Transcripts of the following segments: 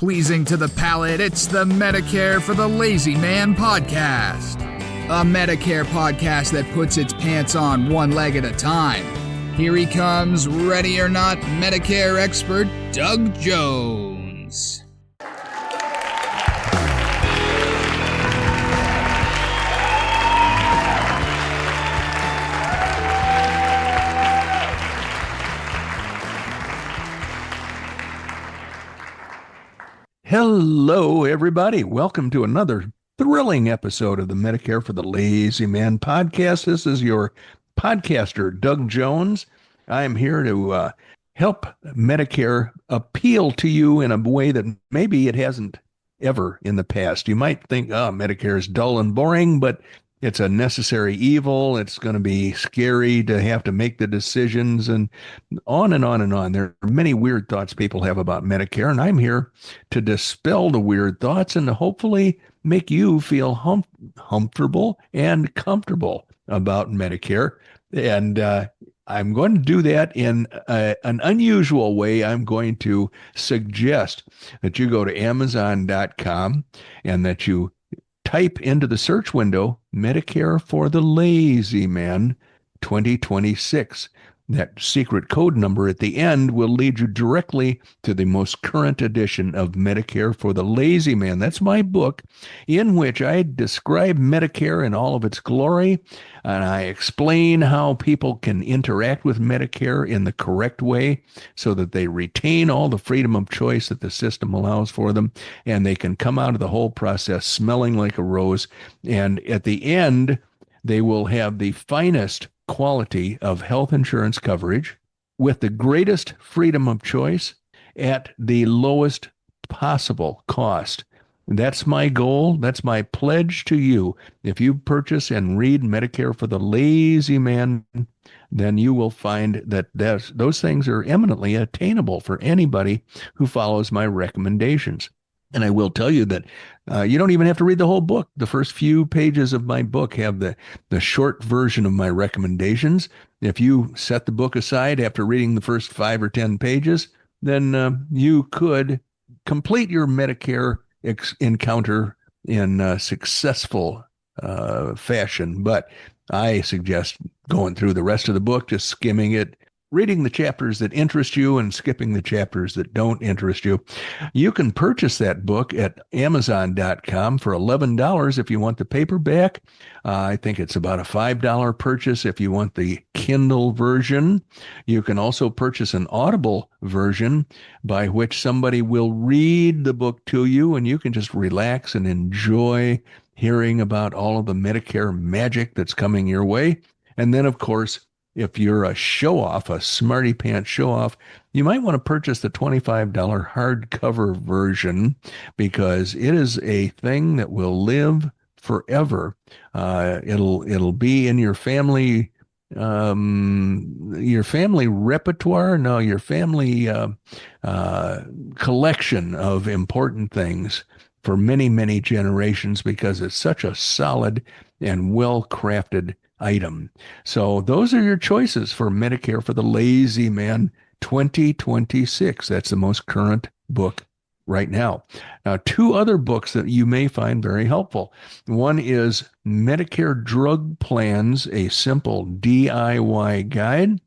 Pleasing to the palate, it's the Medicare for the Lazy Man podcast. A Medicare podcast that puts its pants on one leg at a time. Here he comes, ready or not, Medicare expert Doug Jones. Hello, everybody. Welcome to another thrilling episode of the Medicare for the Lazy Man podcast. This is your podcaster, Doug Jones. I am here to help Medicare appeal to you in a way that maybe it hasn't ever in the past. You might think, Medicare is dull and boring, but it's a necessary evil. It's going to be scary to have to make the decisions and on and on and on. There are many weird thoughts people have about Medicare, and I'm here to dispel the weird thoughts and to hopefully make you feel comfortable and comfortable about Medicare. And I'm going to do that in an unusual way. I'm going to suggest that you go to Amazon.com and that you type into the search window, Medicare for the Lazy Man 2026. That secret code number at the end will lead you directly to the most current edition of Medicare for the Lazy Man. That's my book in which I describe Medicare in all of its glory, and I explain how people can interact with Medicare in the correct way so that they retain all the freedom of choice that the system allows for them, and they can come out of the whole process smelling like a rose. And at the end, they will have the finest quality of health insurance coverage with the greatest freedom of choice at the lowest possible cost. That's my goal. That's my pledge to you. If you purchase and read Medicare for the Lazy Man, then you will find that those things are eminently attainable for anybody who follows my recommendations. And I will tell you that you don't even have to read the whole book. The first few pages of my book have the short version of my recommendations. If you set the book aside after reading the first 5 or 10 pages, then you could complete your Medicare encounter in successful fashion. But I suggest going through the rest of the book, just skimming it, reading the chapters that interest you and skipping the chapters that don't interest you. You can purchase that book at Amazon.com for $11 if you want the paperback. I think it's about a $5 purchase if you want the Kindle version. You can also purchase an Audible version by which somebody will read the book to you, and you can just relax and enjoy hearing about all of the Medicare magic that's coming your way. And then, of course, if you're a show-off, a smarty pants show-off, you might want to purchase the $25 hardcover version because it is a thing that will live forever. It'll be in your family repertoire, your family collection of important things for many, many generations because it's such a solid and well-crafted item. So those are your choices for Medicare for the Lazy Man 2026. That's the most current book right now. Now, 2 other books that you may find very helpful. One is Medicare Drug Plans, a simple DIY guide.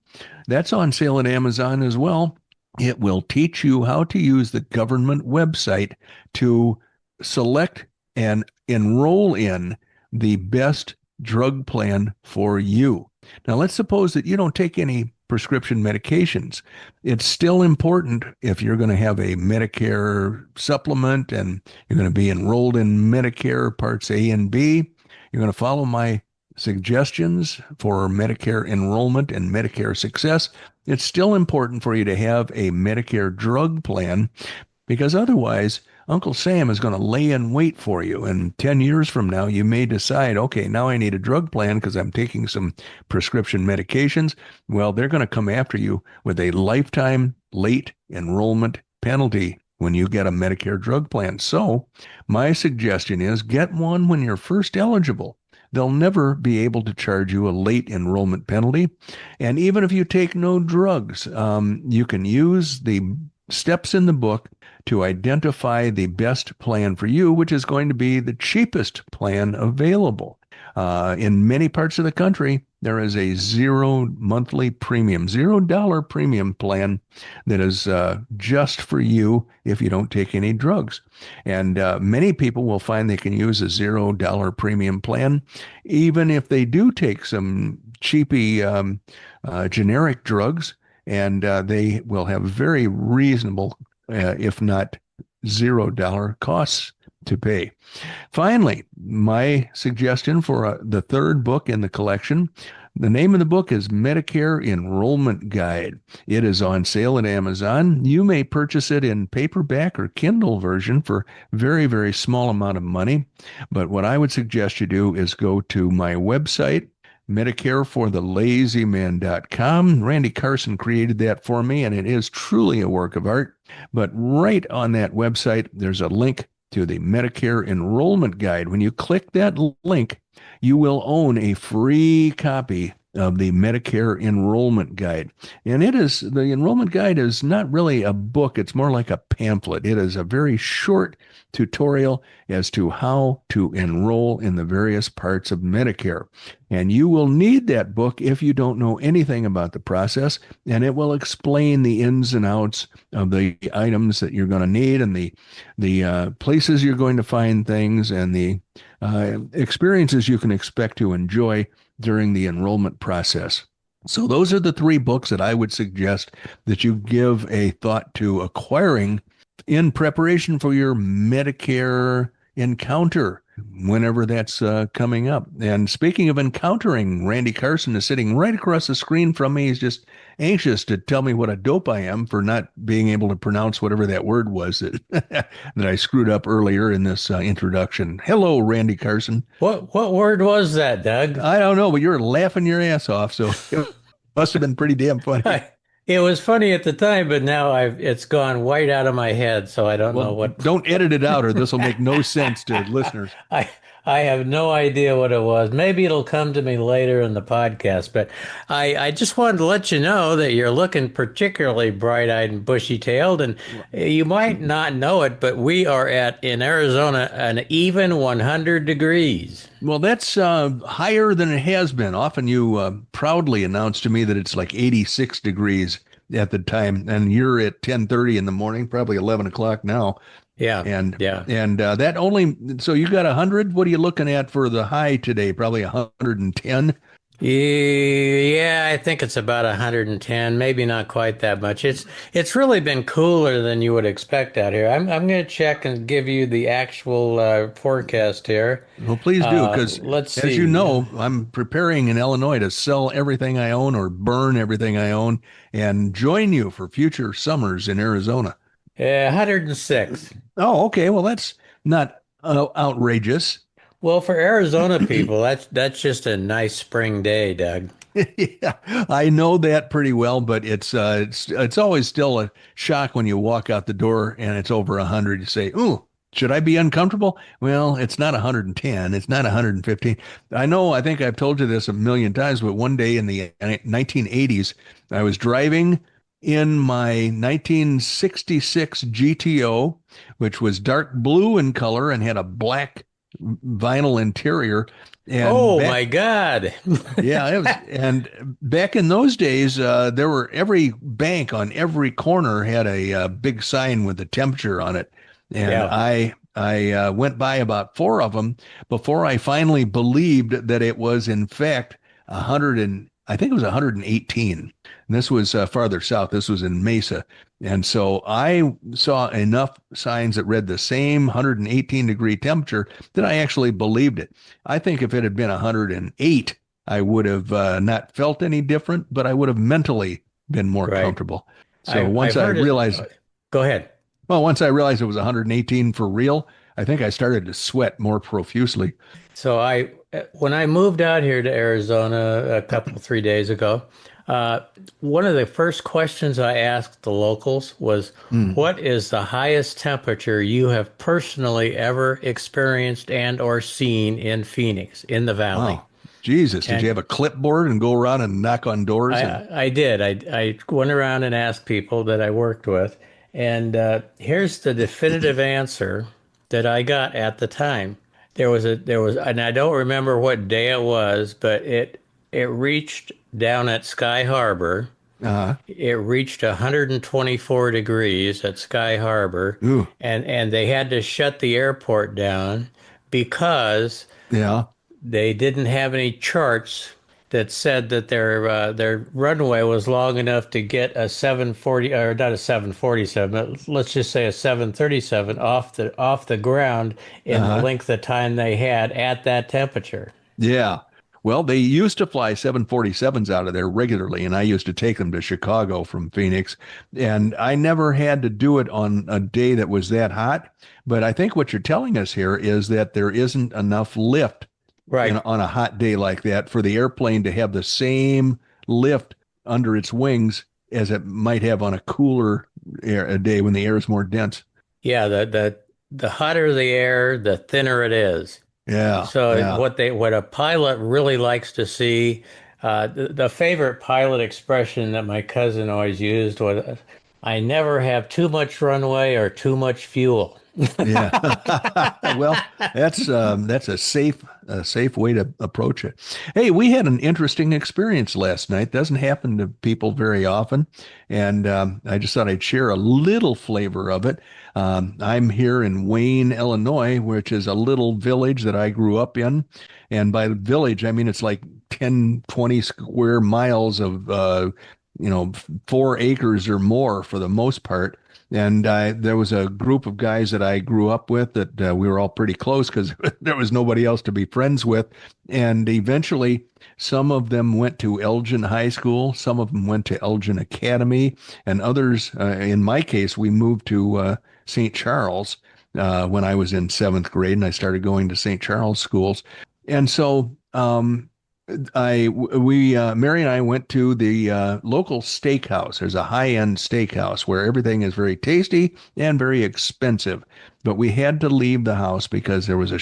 That's on sale at Amazon as well. It will teach you how to use the government website to select and enroll in the best drug plan for you. Now, let's suppose that you don't take any prescription medications. It's still important if you're going to have a Medicare supplement and you're going to be enrolled in Medicare Parts A and B. You're going to follow my suggestions for Medicare enrollment and Medicare success. It's still important for you to have a Medicare drug plan because otherwise Uncle Sam is going to lay in wait for you. And 10 years from now, you may decide, okay, now I need a drug plan because I'm taking some prescription medications. Well, they're going to come after you with a lifetime late enrollment penalty when you get a Medicare drug plan. So my suggestion is get one when you're first eligible. They'll never be able to charge you a late enrollment penalty. And even if you take no drugs, you can use the steps in the book to identify the best plan for you, which is going to be the cheapest plan available. In many parts of the country, there is a zero monthly premium, $0 premium plan that is just for you if you don't take any drugs. And many people will find they can use a $0 premium plan, even if they do take some cheapy generic drugs, and they will have very reasonable, if not $0 costs to pay. Finally, my suggestion for the third book in the collection, the name of the book is Medicare Enrollment Guide. It is on sale at Amazon. You may purchase it in paperback or Kindle version for very, very small amount of money. But what I would suggest you do is go to my website, MedicareForTheLazyMan.com. Randy Carson created that for me, and it is truly a work of art. But right on that website, there's a link to the Medicare Enrollment Guide. When you click that link, you will own a free copy of the Medicare Enrollment Guide. And the Enrollment Guide is not really a book, it's more like a pamphlet. It is a very short tutorial as to how to enroll in the various parts of Medicare. And you will need that book if you don't know anything about the process, and it will explain the ins and outs of the items that you're going to need and the places you're going to find things and the experiences you can expect to enjoy during the enrollment process. So those are the three books that I would suggest that you give a thought to acquiring in preparation for your Medicare encounter, whenever that's coming up. And speaking of encountering, Randy Carson is sitting right across the screen from me. He's just anxious to tell me what a dope I am for not being able to pronounce whatever that word was that, that I screwed up earlier in this introduction. Hello, Randy Carson. What word was that, Doug? I don't know, but you're laughing your ass off, so it must have been pretty damn funny. It was funny at the time, but now it's gone right out of my head, so I don't know what. Don't edit it out, or this will make no sense to listeners. I have no idea what it was. Maybe it'll come to me later in the podcast, but I just wanted to let you know that you're looking particularly bright-eyed and bushy-tailed, and you might not know it, but we are in Arizona, an even 100 degrees. Well, that's higher than it has been. Often you proudly announce to me that it's like 86 degrees at the time, and you're at 10:30 in the morning, probably 11 o'clock now. Yeah. And that only, so you got 100. What are you looking at for the high today? Probably 110. Yeah, I think it's about 110, maybe not quite that much. It's really been cooler than you would expect out here. I'm going to check and give you the actual forecast here. Well, please do, because as you know, I'm preparing in Illinois to sell everything I own or burn everything I own and join you for future summers in Arizona. 106. Oh, okay. Well, that's not outrageous. Well, for Arizona people, that's just a nice spring day, Doug. Yeah, I know that pretty well, but it's always still a shock when you walk out the door and it's over 100. You say, "Ooh, should I be uncomfortable?" Well, it's not 110. It's not 115. I think I've told you this a million times, but one day in the 1980s, I was driving in my 1966 GTO, which was dark blue in color and had a black vinyl interior. And my God. Yeah, it was, and back in those days, there were every bank on every corner had a big sign with the temperature on it. And yeah. I went by about 4 of them before I finally believed that it was in fact 100 and I think it was 118. And this was farther south. This was in Mesa. And so I saw enough signs that read the same 118 degree temperature that I actually believed it. I think if it had been 108, I would have not felt any different, but I would have mentally been more comfortable. So once I realized, go ahead. Well, once I realized it was 118 for real, I think I started to sweat more profusely. So when I moved out here to Arizona 3 days ago, one of the first questions I asked the locals was, what is the highest temperature you have personally ever experienced and or seen in Phoenix, in the valley? Wow. Jesus, did you have a clipboard and go around and knock on doors? I did. I went around and asked people that I worked with, And here's the definitive answer that I got at the time. And I don't remember what day it was, but it reached down at Sky Harbor. Uh, It reached 124 degrees at Sky Harbor, ooh, and they had to shut the airport down because yeah. they didn't have any charts that said that their runway was long enough to get a 740, or not a 747, but let's just say a 737 off the ground in the Uh-huh. length of time they had at that temperature. Yeah. Well, they used to fly 747s out of there regularly, and I used to take them to Chicago from Phoenix. And I never had to do it on a day that was that hot. But I think what you're telling us here is that there isn't enough lift Right. on a hot day like that for the airplane to have the same lift under its wings as it might have on a cooler a day when the air is more dense. Yeah, the hotter the air, the thinner it is. Yeah, So yeah. what a pilot really likes to see, the favorite pilot expression that my cousin always used was, "I never have too much runway or too much fuel." Yeah. Well, that's a safe way to approach it. Hey, we had an interesting experience last night. Doesn't happen to people very often, and I just thought I'd share a little flavor of it. I'm here in Wayne, Illinois, which is a little village that I grew up in, and by village I mean it's like 10, 20 square miles of 4 acres or more for the most part. And there was a group of guys that I grew up with that we were all pretty close because there was nobody else to be friends with. And eventually, some of them went to Elgin High School, some of them went to Elgin Academy, and others, in my case, we moved to St. Charles when I was in seventh grade, and I started going to St. Charles schools. And so Mary and I went to the local steakhouse. There's a high-end steakhouse where everything is very tasty and very expensive. But we had to leave the house because there was a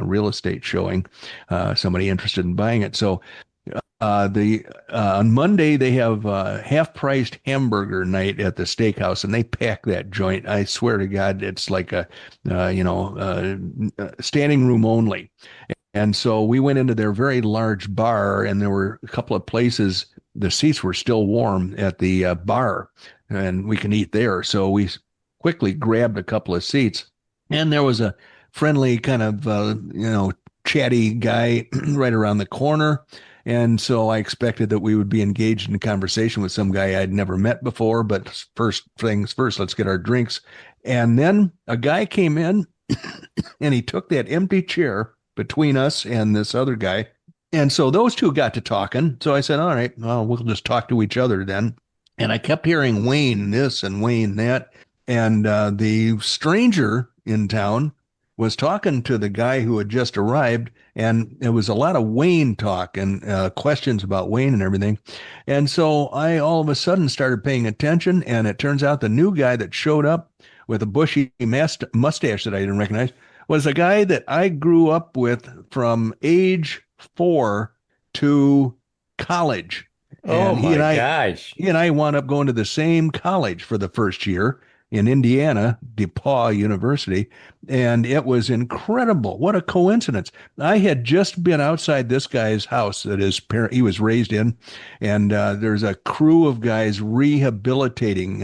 real estate showing, somebody interested in buying it. So the on Monday they have half-priced hamburger night at the steakhouse, and they pack that joint. I swear to God, it's like a standing room only. And so we went into their very large bar, and there were a couple of places. The seats were still warm at the bar, and we can eat there. So we quickly grabbed a couple of seats, and there was a friendly kind of chatty guy right around the corner. And so I expected that we would be engaged in a conversation with some guy I'd never met before. But first things first, let's get our drinks. And then a guy came in, and he took that empty chair between us and this other guy. And so those two got to talking. So I said, all right, well, we'll just talk to each other then. And I kept hearing Wayne this and Wayne that. And the stranger in town was talking to the guy who had just arrived. And it was a lot of Wayne talk and questions about Wayne and everything. And so I all of a sudden started paying attention. And it turns out the new guy that showed up with a bushy mustache that I didn't recognize was a guy that I grew up with from age 4 to college. Oh And my gosh. he and I wound up going to the same college for the first year in Indiana, DePauw University. And it was incredible. What a coincidence. I had just been outside this guy's house that he was raised in. And there's a crew of guys rehabilitating,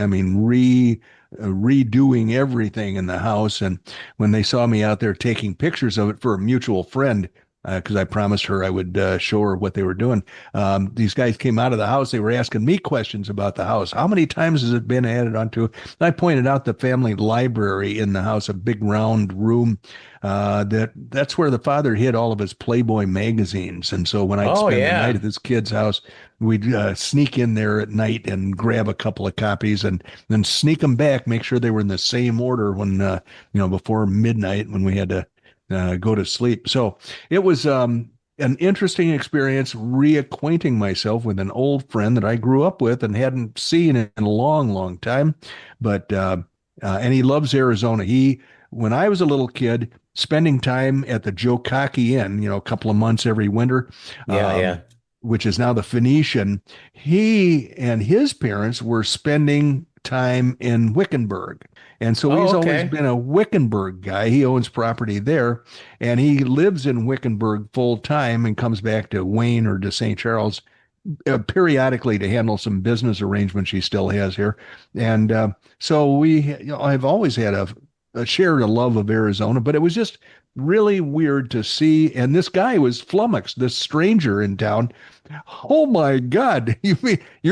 redoing everything in the house. And when they saw me out there taking pictures of it for a mutual friend, because I promised her I would show her what they were doing. These guys came out of the house. They were asking me questions about the house. How many times has it been added onto? I pointed out the family library in the house, a big round room. That's where the father hid all of his Playboy magazines. And so when I'd Oh spend the yeah. night at this kid's house, we'd sneak in there at night and grab a couple of copies and then sneak them back, make sure they were in the same order when, before midnight when we had to go to sleep. So it was an interesting experience reacquainting myself with an old friend that I grew up with and hadn't seen in a long, long time. But and he loves Arizona. When I was a little kid, spending time at the Joe Cocky Inn, a couple of months every winter, which is now the Phoenician, he and his parents were spending time in Wickenburg. And so Oh, he's always okay. been a Wickenburg guy. He owns property there, and he lives in Wickenburg full time and comes back to Wayne or to St. Charles periodically to handle some business arrangements he still has here. And so I've always had a shared a love of Arizona, but it was just really weird to see. And this guy was flummoxed, this stranger in town. Oh my God. You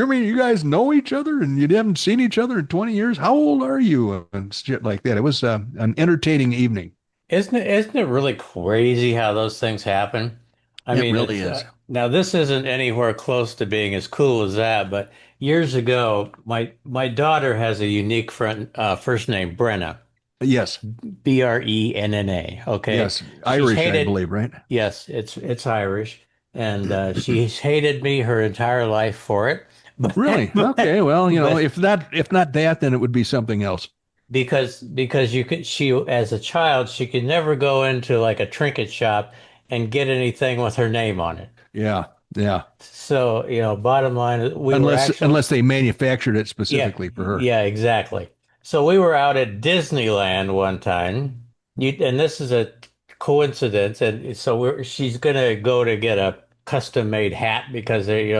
mean you guys know each other and you haven't seen each other in 20 years? How old are you? And shit like that. It was an entertaining evening. Isn't it really crazy how those things happen? I It mean, really it's is. now this isn't anywhere close to being as cool as that, but years ago, my daughter has a unique friend, first name, Brenna, Yes. Brenna. Okay, Yes. she's Irish, I hated. believe, right? Yes, it's Irish, and she's hated me her entire life for it. But Really? Okay. Well, but if not that, then it would be something else. because you could she as a child she could never go into like a trinket shop and get anything with her name on it. Yeah. Yeah. So, bottom line, we were Unless actually, unless they manufactured it yeah, specifically for her. yeah, exactly. So we were out at Disneyland one time. And this is a coincidence. And so she's gonna go to get a custom made hat because they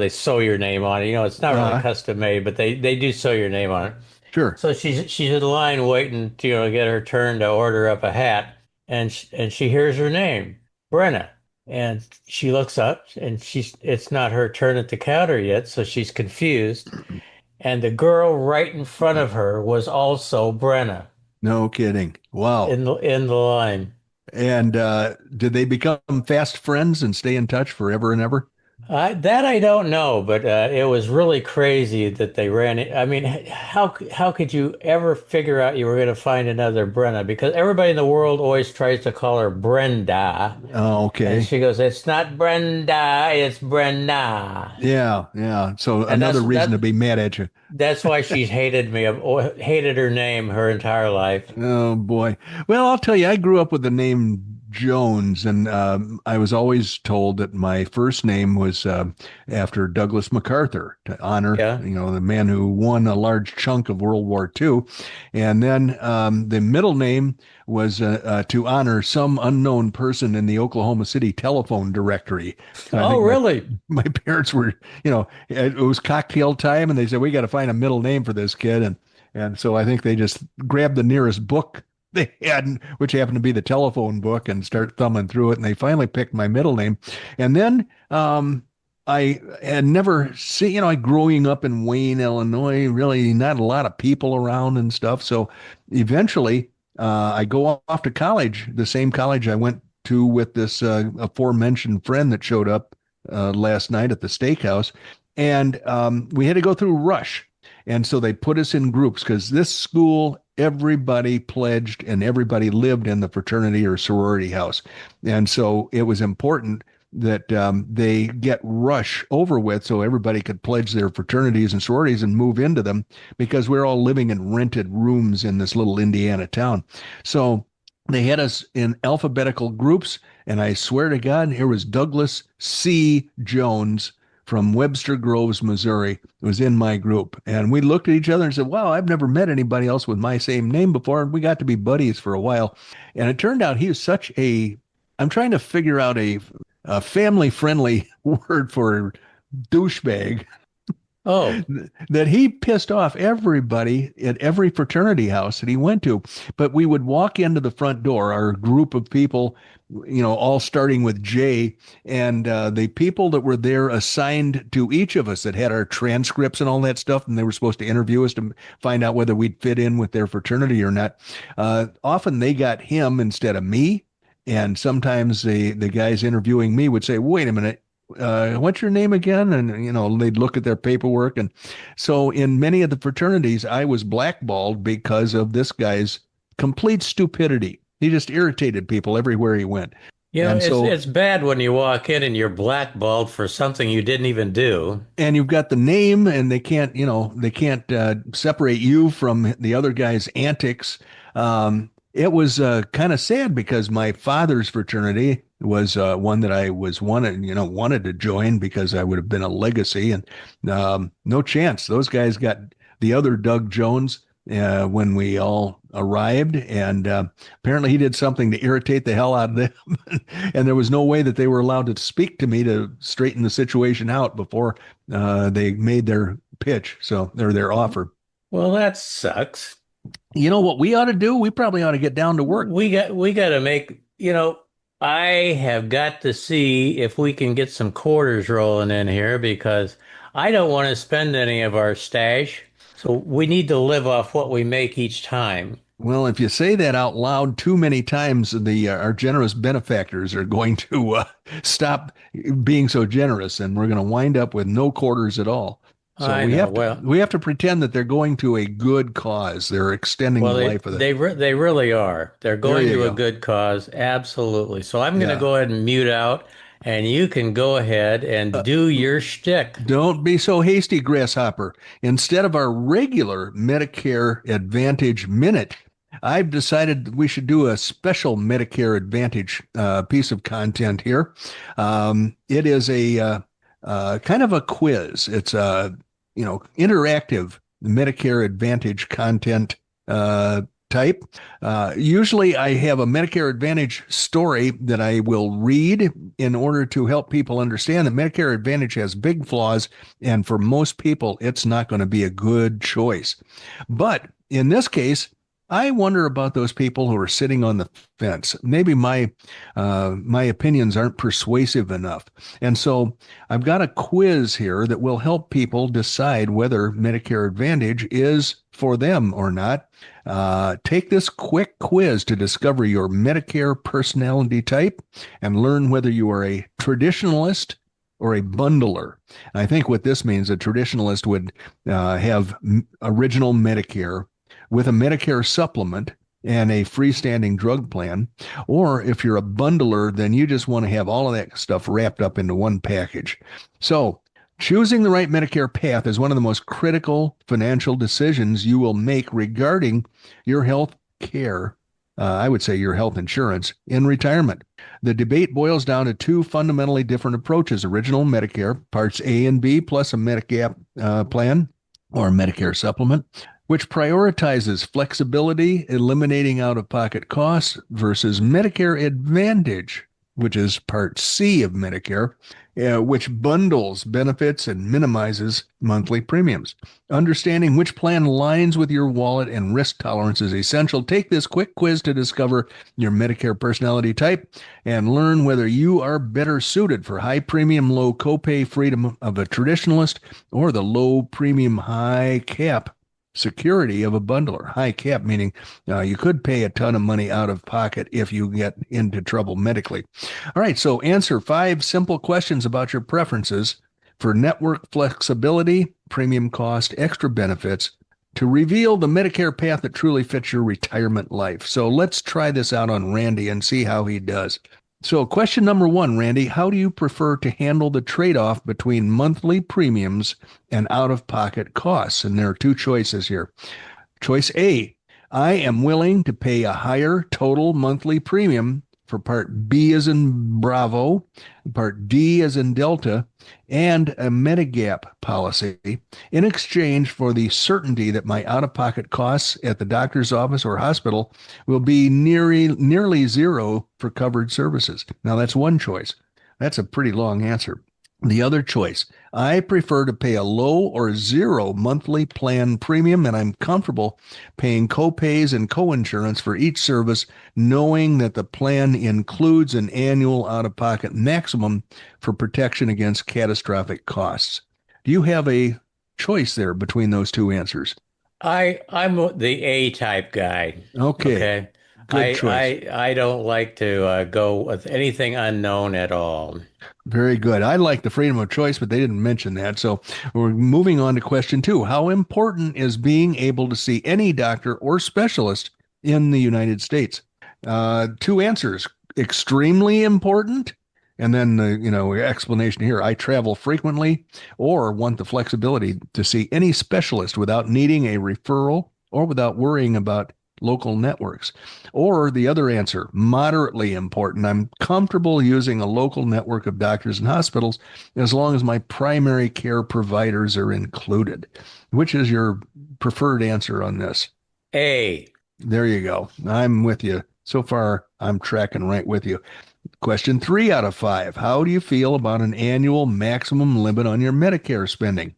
sew your name on it. It's not really Uh, custom made, but they do sew your name on it. sure. So she's in line waiting to get her turn to order up a hat, and she hears her name, Brenna, and she looks up and it's not her turn at the counter yet, so she's confused. And the girl right in front of her was also Brenna No kidding. Wow. in the line. And did they become fast friends and stay in touch forever and ever? That I don't know, but it was really crazy that they ran it. I mean, how could you ever figure out you were going to find another Brenna? Because everybody in the world always tries to call her Brenda, Oh, and okay. she goes, "It's not Brenda, it's Brenda." Yeah, yeah. So And another reason to be mad at you. that's why she's hated me. I've hated her name her entire life. Oh boy. Well, I'll tell you, I grew up with the name Jones, and I was always told that my first name was after Douglas MacArthur to honor, Yeah. the man who won a large chunk of World War II. And then the middle name was to honor some unknown person in the Oklahoma City telephone directory. So I Oh, think my really? my parents were, it was cocktail time, and they said we got to find a middle name for this kid, and so I think they just grabbed the nearest book they had, which happened to be the telephone book, and start thumbing through it. And they finally picked my middle name. And then I had never seen, growing up in Wayne, Illinois, really not a lot of people around and stuff. So eventually I go off to college, the same college I went to with this aforementioned friend that showed up last night at the steakhouse. And we had to go through Rush. And so they put us in groups because this school, everybody pledged and everybody lived in the fraternity or sorority house. And so it was important that they get Rush over with so everybody could pledge their fraternities and sororities and move into them because we're all living in rented rooms in this little Indiana town. So they had us in alphabetical groups. And I swear to God, here was Douglas C. Jones from Webster Groves, Missouri, was in my group. And we looked at each other and said, wow, I've never met anybody else with my same name before. And we got to be buddies for a while. And it turned out he was I'm trying to figure out a family-friendly word for douchebag Oh, that he pissed off everybody at every fraternity house that he went to. But we would walk into the front door, our group of people, all starting with J, and the people that were there assigned to each of us that had our transcripts and all that stuff, and they were supposed to interview us to find out whether we'd fit in with their fraternity or not. Often they got him instead of me. And sometimes the guys interviewing me would say, wait a minute, what's your name again? And, they'd look at their paperwork. And so in many of the fraternities, I was blackballed because of this guy's complete stupidity. He just irritated people everywhere he went. And it's so, it's bad when you walk in and you're blackballed for something you didn't even do. and you've got the name, and they can't separate you from the other guy's antics. It was kind of sad because my father's fraternity was one that I wanted to join because I would have been a legacy, and no chance. Those guys got the other Doug Jones when we all arrived, and apparently he did something to irritate the hell out of them, and there was no way that they were allowed to speak to me to straighten the situation out before they made their pitch, so their offer. Well, that sucks. You know what we ought to do? We probably ought to get down to work. We got to make, I have got to see if we can get some quarters rolling in here because I don't want to spend any of our stash. So we need to live off what we make each time. Well, if you say that out loud too many times, our generous benefactors are going to stop being so generous, and we're going to wind up with no quarters at all. So we have to pretend that they're going to a good cause. They're extending the life of it. They really are. They're going to a good cause. Absolutely. So I'm going to go ahead and mute out, and you can go ahead and do your shtick. Don't be so hasty, Grasshopper. Instead of our regular Medicare Advantage Minute, I've decided we should do a special Medicare Advantage piece of content here. It is a kind of a quiz. It's a interactive Medicare Advantage content type. Usually I have a Medicare Advantage story that I will read in order to help people understand that Medicare Advantage has big flaws, and for most people, it's not going to be a good choice. But in this case, I wonder about those people who are sitting on the fence. Maybe my opinions aren't persuasive enough. And so I've got a quiz here that will help people decide whether Medicare Advantage is for them or not. Take this quick quiz to discover your Medicare personality type and learn whether you are a traditionalist or a bundler. And I think what this means, a traditionalist would have original Medicare with a Medicare supplement and a freestanding drug plan. Or if you're a bundler, then you just want to have all of that stuff wrapped up into one package. So choosing the right Medicare path is one of the most critical financial decisions you will make regarding your health care. I would say your health insurance in retirement. The debate boils down to two fundamentally different approaches: original Medicare, Parts A and B, plus a Medigap plan or Medicare supplement, which prioritizes flexibility, eliminating out-of-pocket costs, versus Medicare Advantage, which is Part C of Medicare, which bundles benefits and minimizes monthly premiums. Understanding which plan aligns with your wallet and risk tolerance is essential. Take this quick quiz to discover your Medicare personality type and learn whether you are better suited for high premium, low copay freedom of a traditionalist or the low premium, high cap security of a bundler. High cap meaning you could pay a ton of money out of pocket if you get into trouble medically. All right, so answer 5 simple questions about your preferences for network flexibility, premium cost, extra benefits to reveal the Medicare path that truly fits your retirement life. So let's try this out on Randy and see how he does. So question number 1, Randy, how do you prefer to handle the trade-off between monthly premiums and out-of-pocket costs? And there are 2 choices here. Choice A, I am willing to pay a higher total monthly premium for Part B as in Bravo, Part D as in Delta, and a Medigap policy in exchange for the certainty that my out-of-pocket costs at the doctor's office or hospital will be nearly zero for covered services. Now, that's one choice. That's a pretty long answer. The other choice, I prefer to pay a low or zero monthly plan premium, and I'm comfortable paying co-pays and co-insurance for each service, knowing that the plan includes an annual out-of-pocket maximum for protection against catastrophic costs. Do you have a choice there between those 2 answers? I'm the A-type guy. Okay. Good choice. I don't like to go with anything unknown at all. Very good. I like the freedom of choice, but they didn't mention that. So we're moving on to question 2. How important is being able to see any doctor or specialist in the United States? 2 answers. Extremely important. And then the explanation here, I travel frequently or want the flexibility to see any specialist without needing a referral or without worrying about local networks. Or the other answer, moderately important. I'm comfortable using a local network of doctors and hospitals as long as my primary care providers are included. Which is your preferred answer on this? A. There you go. I'm with you. So far, I'm tracking right with you. Question 3 out of 5. How do you feel about an annual maximum limit on your Medicare spending?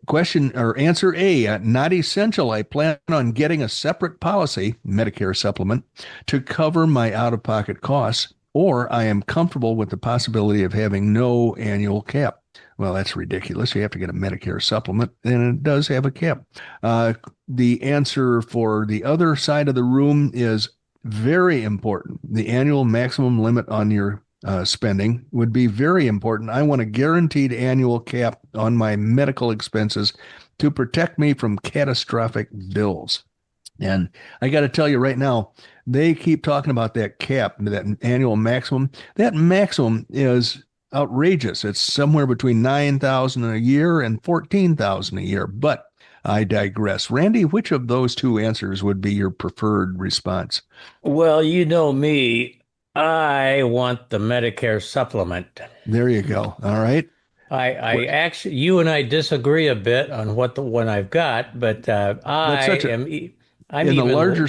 Question or answer A, not essential. I plan on getting a separate policy, Medicare supplement, to cover my out-of-pocket costs, or I am comfortable with the possibility of having no annual cap. Well, that's ridiculous. You have to get a Medicare supplement, and it does have a cap. The answer for the other side of the room is very important. The annual maximum limit on your spending would be very important. I want a guaranteed annual cap on my medical expenses to protect me from catastrophic bills. And I got to tell you right now, they keep talking about that cap, that annual maximum. That maximum is outrageous. It's somewhere between $9,000 a year and $14,000 a year. But I digress. Randy, which of those two answers would be your preferred response? Well, you know me. I want the Medicare supplement. There you go. All right. I actually, you and I disagree a bit on what the one I've got, but I'm in even the larger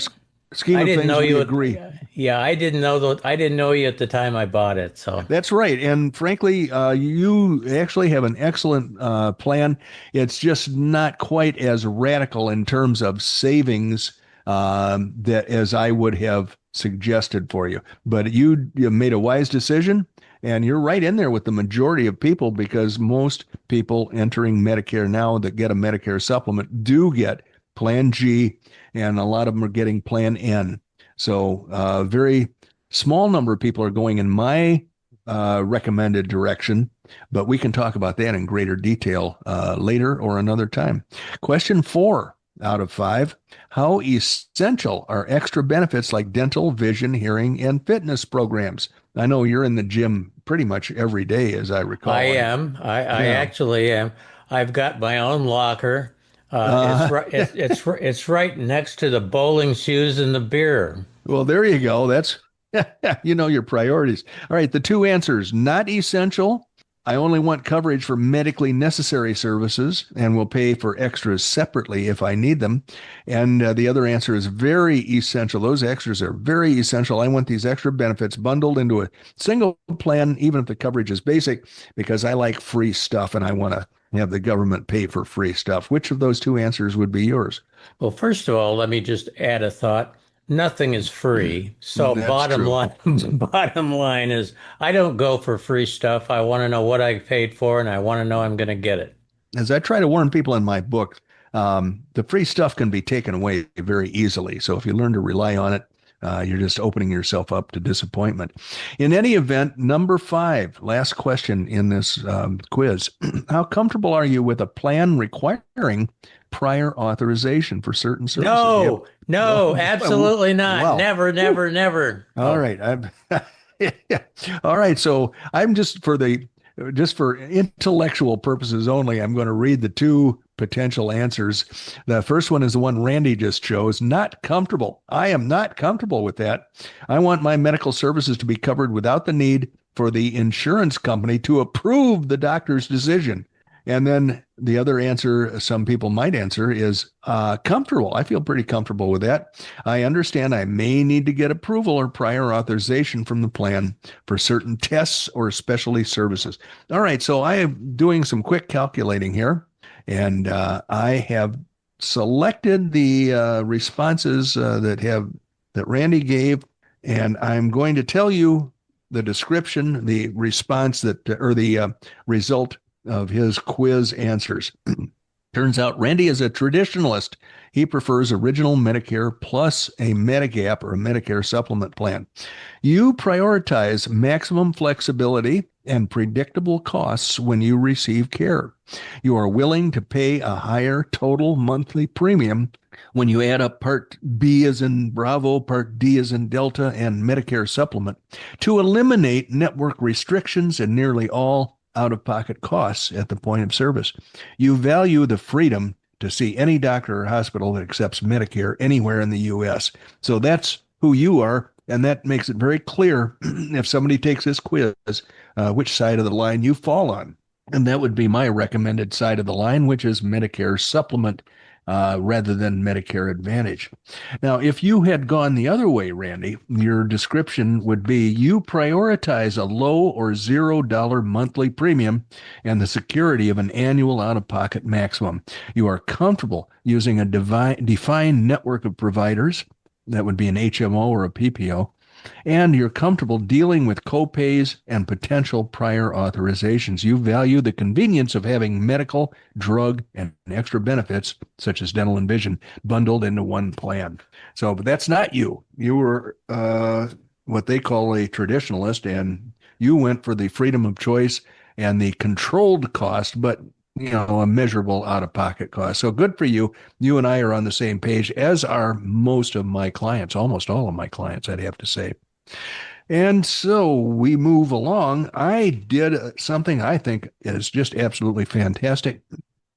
scheme of things, we agree. Yeah, I didn't know you at the time I bought it. So that's right. And frankly, you actually have an excellent plan. It's just not quite as radical in terms of savings that as I would have suggested for you. But you made a wise decision, and you're right in there with the majority of people, because most people entering Medicare now that get a Medicare supplement do get Plan G, and a lot of them are getting Plan N. So a very small number of people are going in my recommended direction, but we can talk about that in greater detail later or another time. Question 4 out of 5. How essential are extra benefits like dental, vision, hearing, and fitness programs? I know you're in the gym pretty much every day, as I recall. I am. I actually am. I've got my own locker. It's right next to the bowling shoes and the beer. Well, there you go. That's your priorities. All right, the two answers: not essential. I only want coverage for medically necessary services and will pay for extras separately if I need them. And the other answer is very essential. Those extras are very essential. I want these extra benefits bundled into a single plan, even if the coverage is basic, because I like free stuff and I want to have the government pay for free stuff. Which of those two answers would be yours? Well, first of all, let me just add a thought. Nothing is free. So bottom line is I don't go for free stuff. I want to know what I paid for, and I want to know I'm going to get it. As I try to warn people in my book, the free stuff can be taken away very easily. So if you learn to rely on it, you're just opening yourself up to disappointment. In any event, number 5, last question in this quiz. How comfortable are you with a plan requiring prior authorization for certain services? No, absolutely not. Wow. Never. All right. All right. So I'm just for intellectual purposes only, I'm going to read the two potential answers. The first one is the one Randy just chose. Not comfortable. I am not comfortable with that. I want my medical services to be covered without the need for the insurance company to approve the doctor's decision. And then the other answer some people might answer is comfortable. I feel pretty comfortable with that. I understand I may need to get approval or prior authorization from the plan for certain tests or specialty services. All right, so I am doing some quick calculating here, and I have selected the responses that Randy gave, and I'm going to tell you the description, the response or the result of his quiz answers. Turns out Randy is a traditionalist. He prefers original Medicare plus a Medigap or a Medicare supplement plan. You prioritize maximum flexibility and predictable costs when you receive care. You are willing to pay a higher total monthly premium when you add up Part B as in Bravo, Part D as in Delta, and Medicare supplement to eliminate network restrictions and nearly all out-of-pocket costs at the point of service. You value the freedom to see any doctor or hospital that accepts Medicare anywhere in the U.S. So that's who you are, and that makes it very clear if somebody takes this quiz, which side of the line you fall on. And that would be my recommended side of the line, which is Medicare Supplement rather than Medicare Advantage. Now, if you had gone the other way, Randy, your description would be you prioritize a low or $0 monthly premium and the security of an annual out-of-pocket maximum. You are comfortable using a defined network of providers. That would be an HMO or a PPO. And you're comfortable dealing with copays and potential prior authorizations. You value the convenience of having medical, drug, and extra benefits, such as dental and vision, bundled into one plan. So, but that's not you. You were what they call a traditionalist, and you went for the freedom of choice and the controlled cost, but a measurable out-of-pocket cost. So good for you. You and I are on the same page, as are most of my clients, almost all of my clients, I'd have to say. And so we move along. I did something I think is just absolutely fantastic.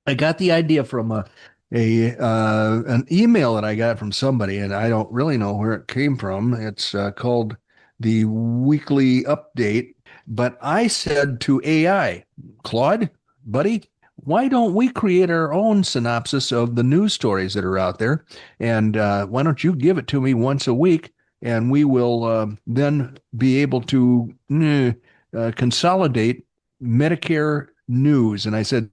I got the idea from an email that I got from somebody, and I don't really know where it came from. It's called the Weekly Update. But I said to AI, Claude, buddy, why don't we create our own synopsis of the news stories that are out there? And why don't you give it to me once a week, and we will then be able to consolidate Medicare news. And I said,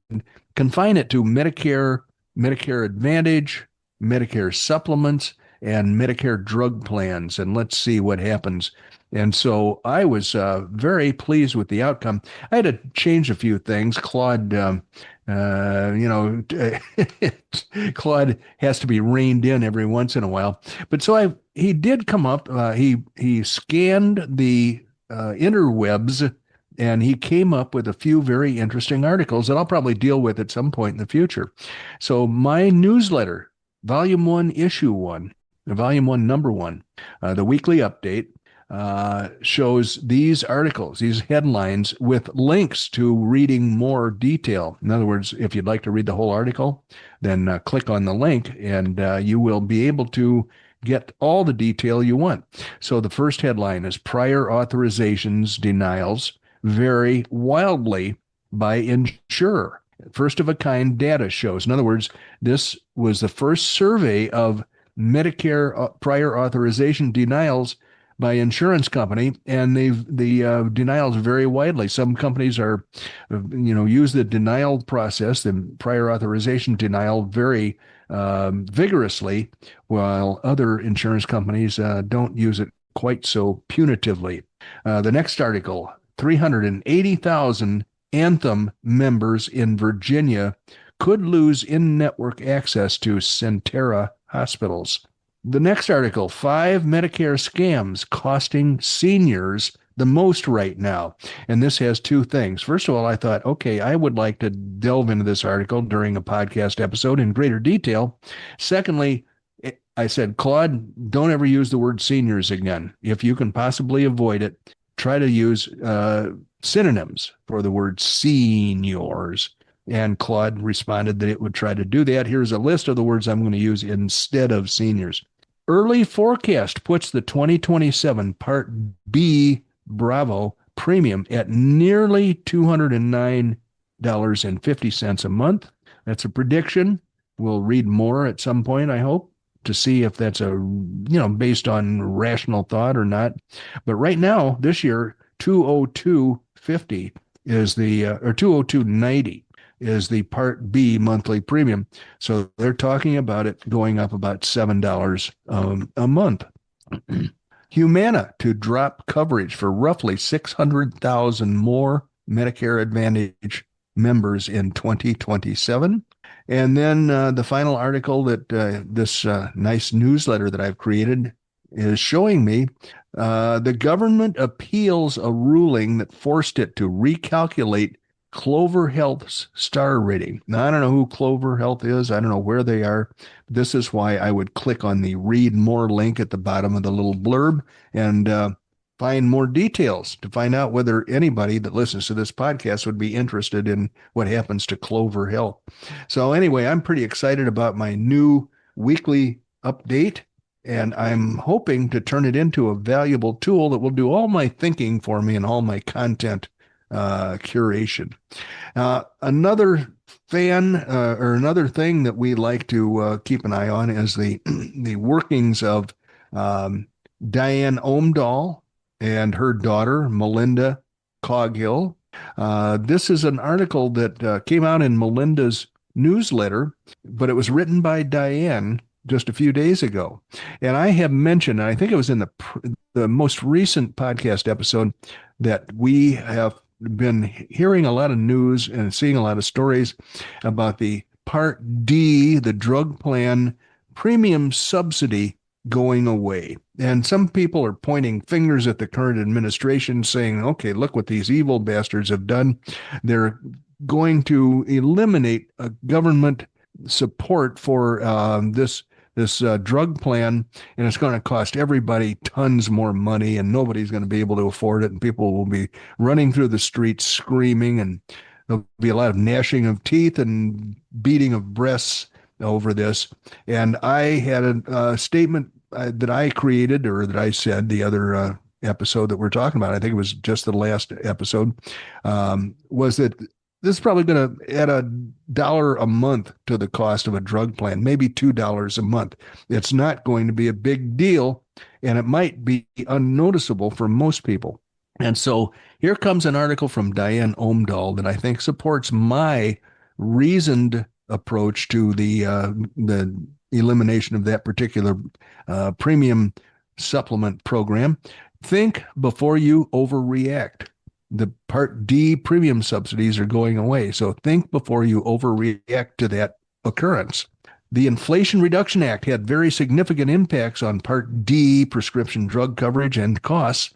confine it to Medicare, Medicare Advantage, Medicare supplements, and Medicare drug plans, and let's see what happens. And so I was very pleased with the outcome. I had to change a few things. Claude, Claude has to be reined in every once in a while. But so he did come up. He scanned the interwebs, and he came up with a few very interesting articles that I'll probably deal with at some point in the future. So my newsletter, Volume 1, Issue 1, Volume 1, Number 1, the weekly update, shows these articles, these headlines, with links to reading more detail. In other words, if you'd like to read the whole article, then click on the link, and you will be able to get all the detail you want. So the first headline is Prior Authorizations Denials Vary Wildly by Insurer. First of a kind data shows. In other words, this was the first survey of Medicare prior authorization denials by insurance company, and the denials vary widely. Some companies use the denial process, the prior authorization denial, very vigorously, while other insurance companies don't use it quite so punitively. The next article, 380,000 Anthem members in Virginia could lose in-network access to Centera hospitals. The next article, 5 Medicare scams costing seniors the most right now. And this has two things. First of all, I thought, okay, I would like to delve into this article during a podcast episode in greater detail. Secondly, I said, Claude, don't ever use the word seniors again. If you can possibly avoid it, try to use synonyms for the word seniors. And Claude responded that it would try to do that. Here's a list of the words I'm going to use instead of seniors. Early forecast puts the 2027 Part B Bravo premium at nearly $209.50 a month. That's a prediction. We'll read more at some point, I hope, to see if that's based on rational thought or not. But right now, this year, 202.50 is or 202.90 is the Part B monthly premium. So they're talking about it going up about $7 a month. Humana to drop coverage for roughly 600,000 more Medicare Advantage members in 2027. And then the final article that this nice newsletter that I've created is showing me, the government appeals a ruling that forced it to recalculate Clover Health's star rating. Now, I don't know who Clover Health is. I don't know where they are. This is why I would click on the read more link at the bottom of the little blurb. And find more details to find out whether anybody that listens to this podcast would be interested in what happens to Clover Hill. So anyway, I'm pretty excited about my new weekly update, and I'm hoping to turn it into a valuable tool that will do all my thinking for me and all my content curation. Another another thing that we like to keep an eye on is the the workings of Diane Omdahl and her daughter, Melinda Coghill. This is an article that came out in Melinda's newsletter, but it was written by Diane just a few days ago. And I have mentioned, and I think it was in the most recent podcast episode, that we have been hearing a lot of news and seeing a lot of stories about the Part D, the drug plan premium subsidy going away. And some people are pointing fingers at the current administration saying, okay, look what these evil bastards have done. They're going to eliminate government support for this drug plan, and it's going to cost everybody tons more money, and nobody's going to be able to afford it, and people will be running through the streets screaming, and there'll be a lot of gnashing of teeth and beating of breasts over this. And I had a statement that I created, or that I said the other episode that we're talking about, I think it was just the last episode, was that this is probably going to add $1 a month to the cost of a drug plan, maybe $2 a month. It's not going to be a big deal, and it might be unnoticeable for most people. And so here comes an article from Diane Omdahl that I think supports my reasoned approach to the elimination of that particular premium supplement program. Think before you overreact. The Part D premium subsidies are going away, so think before you overreact to that occurrence. The Inflation Reduction Act had very significant impacts on Part D prescription drug coverage and costs.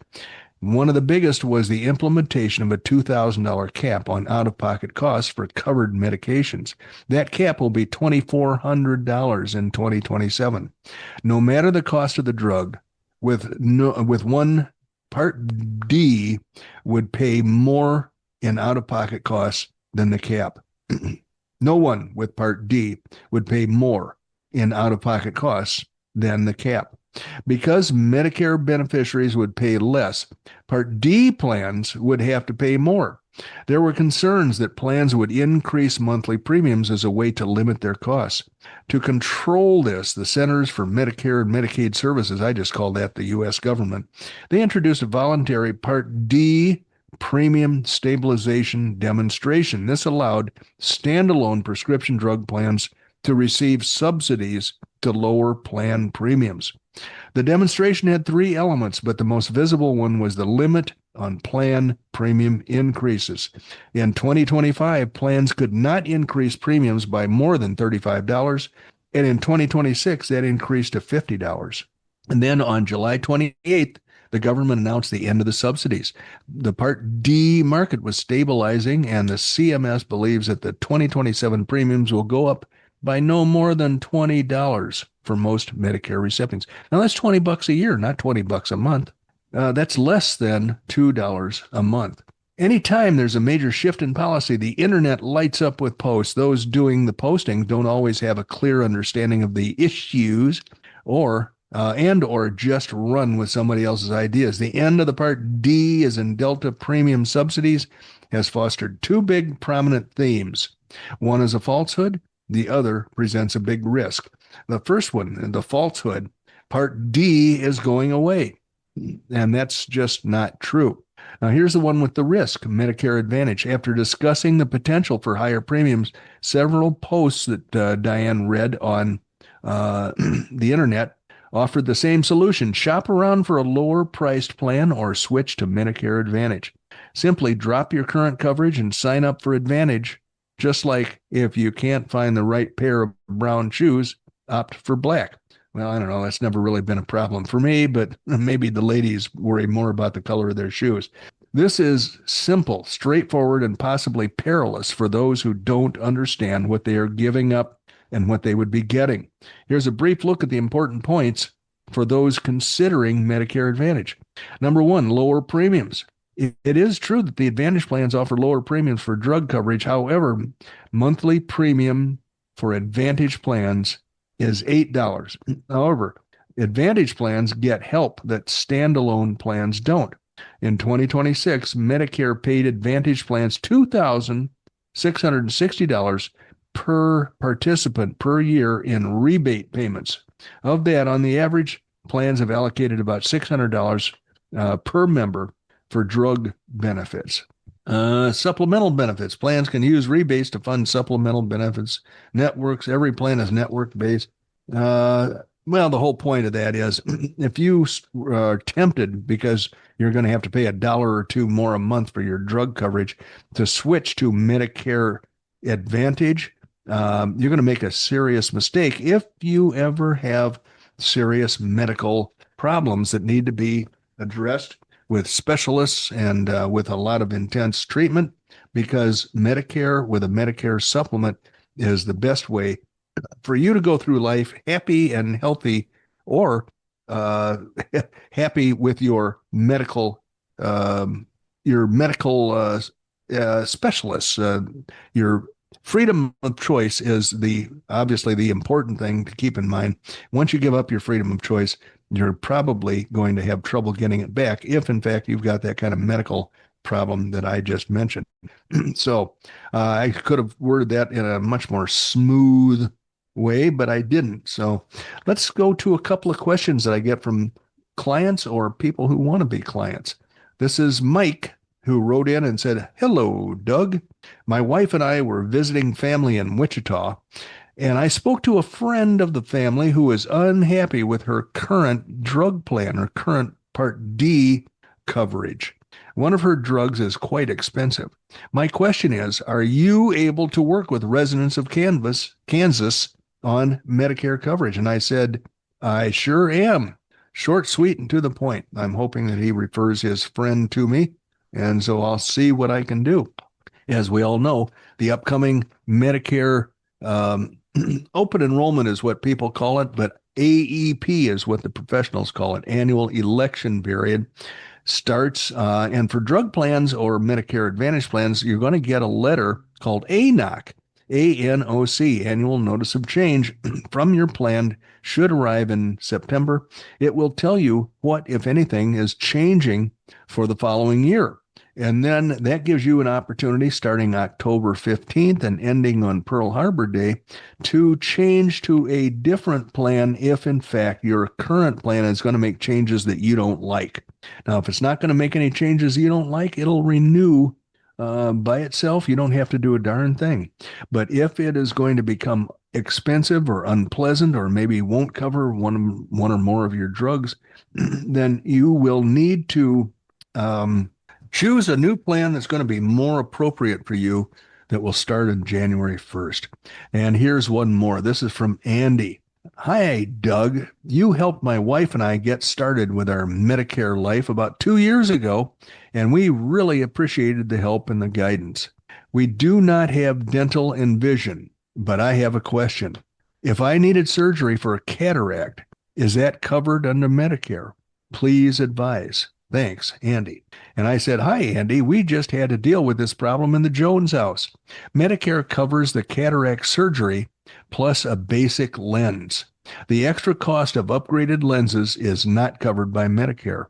One of the biggest was the implementation of a $2,000 cap on out-of-pocket costs for covered medications. That cap will be $2,400 in 2027. No matter the cost of the drug, with one Part D would pay more in out-of-pocket costs than the cap. No one with Part D would pay more in out-of-pocket costs than the cap. Because Medicare beneficiaries would pay less, Part D plans would have to pay more. There were concerns that plans would increase monthly premiums as a way to limit their costs. To control this, the Centers for Medicare and Medicaid Services, I just call that the U.S. government, they introduced a voluntary Part D premium stabilization demonstration. This allowed standalone prescription drug plans to receive subsidies to lower plan premiums. The demonstration had 3 elements, but the most visible one was the limit on plan premium increases. In 2025, plans could not increase premiums by more than $35, and in 2026, that increased to $50. And then on July 28th, the government announced the end of the subsidies. The Part D market was stabilizing, and the CMS believes that the 2027 premiums will go up by no more than $20 for most Medicare recipients. Now that's $20 a year, not $20 a month. That's less than $2 a month. Anytime there's a major shift in policy, the internet lights up with posts. Those doing the posting don't always have a clear understanding of the issues, or just run with somebody else's ideas. The end of the Part D, as in Delta premium subsidies, has fostered 2 big prominent themes. One is a falsehood. The other presents a big risk. The first one, the falsehood, Part D is going away. And that's just not true. Now, here's the one with the risk, Medicare Advantage. After discussing the potential for higher premiums, several posts that Diane read on the internet offered the same solution. Shop around for a lower priced plan or switch to Medicare Advantage. Simply drop your current coverage and sign up for Advantage. Just like if you can't find the right pair of brown shoes, opt for black. Well, I don't know. That's never really been a problem for me, but maybe the ladies worry more about the color of their shoes. This is simple, straightforward, and possibly perilous for those who don't understand what they are giving up and what they would be getting. Here's a brief look at the important points for those considering Medicare Advantage. Number one, lower premiums. It is true that the Advantage plans offer lower premiums for drug coverage. However, monthly premium for Advantage plans is $8. However, Advantage plans get help that standalone plans don't. In 2026, Medicare paid Advantage plans $2,660 per participant per year in rebate payments. Of that, on the average, plans have allocated about $600 per member for drug benefits. Supplemental benefits. Plans can use rebates to fund supplemental benefits. Networks, every plan is network-based. Well, the whole point of that is if you are tempted because you're going to have to pay $1 or $2 more a month for your drug coverage to switch to Medicare Advantage, you're going to make a serious mistake if you ever have serious medical problems that need to be addressed with specialists and with a lot of intense treatment, because Medicare with a Medicare supplement is the best way for you to go through life happy and healthy, or happy with your medical specialists. Your freedom of choice is obviously the important thing to keep in mind. Once you give up your freedom of choice, you're probably going to have trouble getting it back if, in fact, you've got that kind of medical problem that I just mentioned. So I could have worded that in a much more smooth way, but I didn't. So let's go to a couple of questions that I get from clients or people who want to be clients. This is Mike, who wrote in and said, "Hello, Doug. My wife and I were visiting family in Wichita, and I spoke to a friend of the family who is unhappy with her current drug plan, her current Part D coverage. One of her drugs is quite expensive. My question is, are you able to work with residents of Kansas on Medicare coverage?" And I said, "I sure am." Short, sweet, and to the point. I'm hoping that he refers his friend to me, and so I'll see what I can do. As we all know, the upcoming Medicare open enrollment is what people call it, but AEP is what the professionals call it, annual election period, starts. And for drug plans or Medicare Advantage plans, you're going to get a letter called ANOC, ANOC, Annual Notice of Change, from your plan. Should arrive in September. It will tell you what, if anything, is changing for the following year. And then that gives you an opportunity starting October 15th and ending on Pearl Harbor Day to change to a different plan if, in fact, your current plan is going to make changes that you don't like. Now, if it's not going to make any changes you don't like, it'll renew by itself. You don't have to do a darn thing. But if it is going to become expensive or unpleasant, or maybe won't cover one or more of your drugs, then you will need to choose a new plan that's going to be more appropriate for you, that will start on January 1st. And here's one more. This is from Andy. "Hi, Doug. You helped my wife and I get started with our Medicare life about 2 years ago, and we really appreciated the help and the guidance. We do not have dental and vision, but I have a question. If I needed surgery for a cataract, is that covered under Medicare? Please advise. Thanks, Andy." And I said, "Hi, Andy. We just had to deal with this problem in the Jones house. Medicare covers the cataract surgery plus a basic lens. The extra cost of upgraded lenses is not covered by Medicare.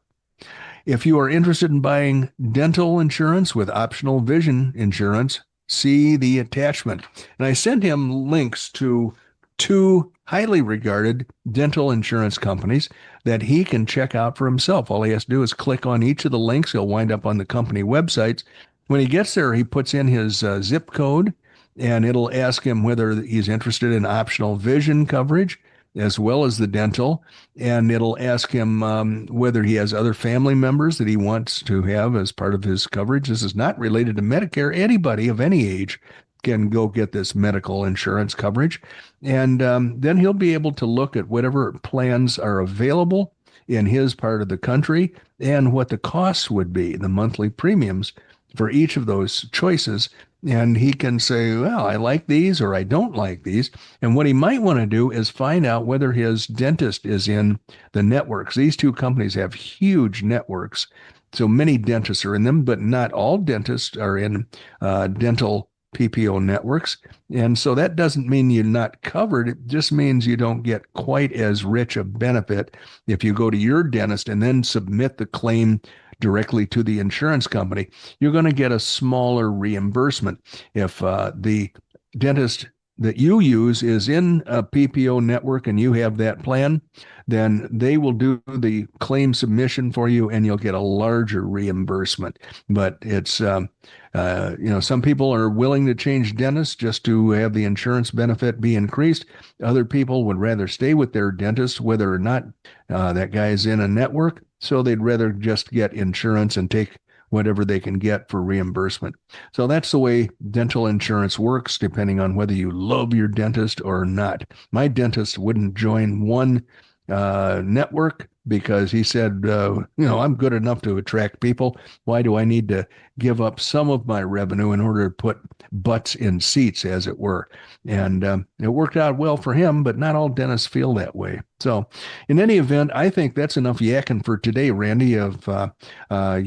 If you are interested in buying dental insurance with optional vision insurance, see the attachment." And I sent him links to 2 highly regarded dental insurance companies that he can check out for himself. All he has to do is click on each of the links. He'll wind up on the company websites. When he gets there, he puts in his zip code, and it'll ask him whether he's interested in optional vision coverage as well as the dental. And it'll ask him whether he has other family members that he wants to have as part of his coverage. This is not related to Medicare. Anybody of any age can go get this medical insurance coverage. And then he'll be able to look at whatever plans are available in his part of the country and what the costs would be, the monthly premiums for each of those choices. and he can say, well, I like these or I don't like these. And what he might want to do is find out whether his dentist is in the networks. These two companies have huge networks. So many dentists are in them, but not all dentists are in dental PPO networks. And so that doesn't mean you're not covered. It just means you don't get quite as rich a benefit if you go to your dentist and then submit the claim directly to the insurance company. You're going to get a smaller reimbursement. If the dentist that you use is in a PPO network and you have that plan, then they will do the claim submission for you and you'll get a larger reimbursement. But it's, some people are willing to change dentists just to have the insurance benefit be increased. Other people would rather stay with their dentist, whether or not that guy is in a network. So they'd rather just get insurance and take whatever they can get for reimbursement. So that's the way dental insurance works, depending on whether you love your dentist or not. My dentist wouldn't join one network because he said, I'm good enough to attract people. Why do I need to give up some of my revenue in order to put butts in seats, as it were? And it worked out well for him, but not all dentists feel that way. So in any event, I think that's enough yakking for today, Randy. If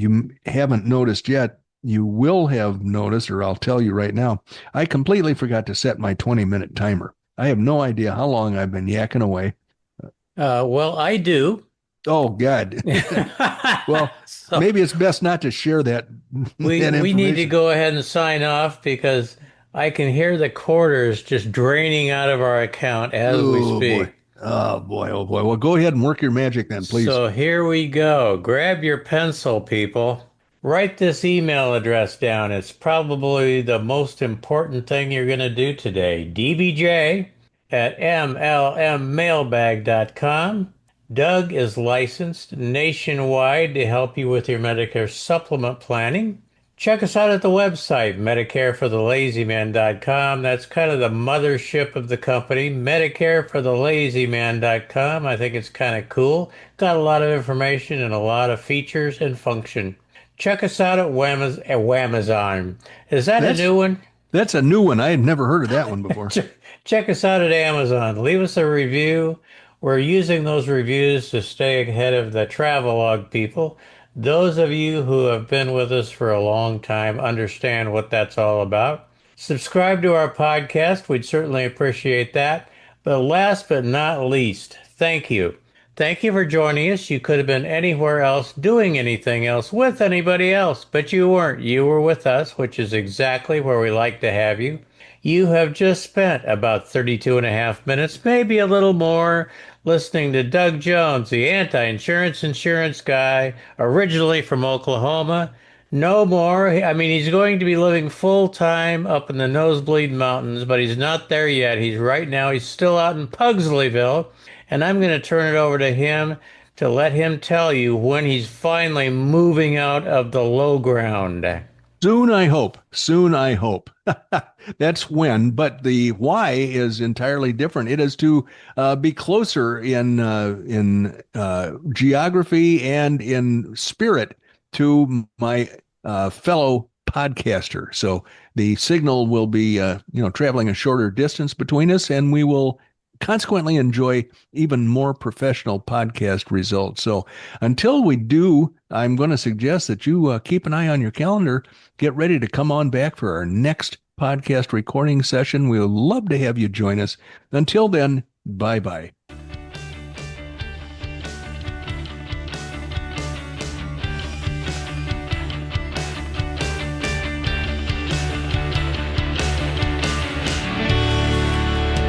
you haven't noticed yet, you will have noticed, or I'll tell you right now, I completely forgot to set my 20-minute timer. I have no idea how long I've been yakking away. Well, I do. Oh, God. Well, So maybe it's best not to share that, we that we need to information. go ahead and sign off because I can hear the quarters just draining out of our account as we Oh, boy. speak. Oh, boy. Oh, boy. Well, go ahead and work your magic then, please. So here we go. Grab your pencil, people. Write this email address down. It's probably the most important thing you're going to do today. dbj@mlmmailbag.com. Doug is licensed nationwide to help you with your Medicare supplement planning. Check us out at the website, MedicareForTheLazyMan.com. That's kind of the mothership of the company, MedicareForTheLazyMan.com. I think it's kind of cool. Got a lot of information and a lot of features and function. Check us out at Wamazon. Is that a That's new one? that's a new one. I had never heard of that one before. Check us out at Amazon. Leave us a review. We're using those reviews to stay ahead of the travelogue people. Those of you who have been with us for a long time understand what that's all about. Subscribe to our podcast. We'd certainly appreciate that. But last but not least, thank you. Thank you for joining us. You could have been anywhere else doing anything else with anybody else, but you weren't. You were with us, which is exactly where we like to have you. You have just spent about 32 and a half minutes, maybe a little more, listening to Doug Jones, the anti-insurance insurance guy, originally from Oklahoma. No more. I mean, he's going to be living full time up in the Nosebleed Mountains, but he's not there yet. He's still out in Pugsleyville, and I'm going to turn it over to him to let him tell you when he's finally moving out of the low ground. Soon, I hope. Soon, I hope. That's when, but the why is entirely different. It is to be closer in geography and in spirit to my fellow podcaster. So the signal will be, traveling a shorter distance between us, and we will consequently enjoy even more professional podcast results. So until we do, I'm going to suggest that you keep an eye on your calendar. Get ready to come on back for our next podcast recording session. We would love to have you join us. Until then, bye-bye.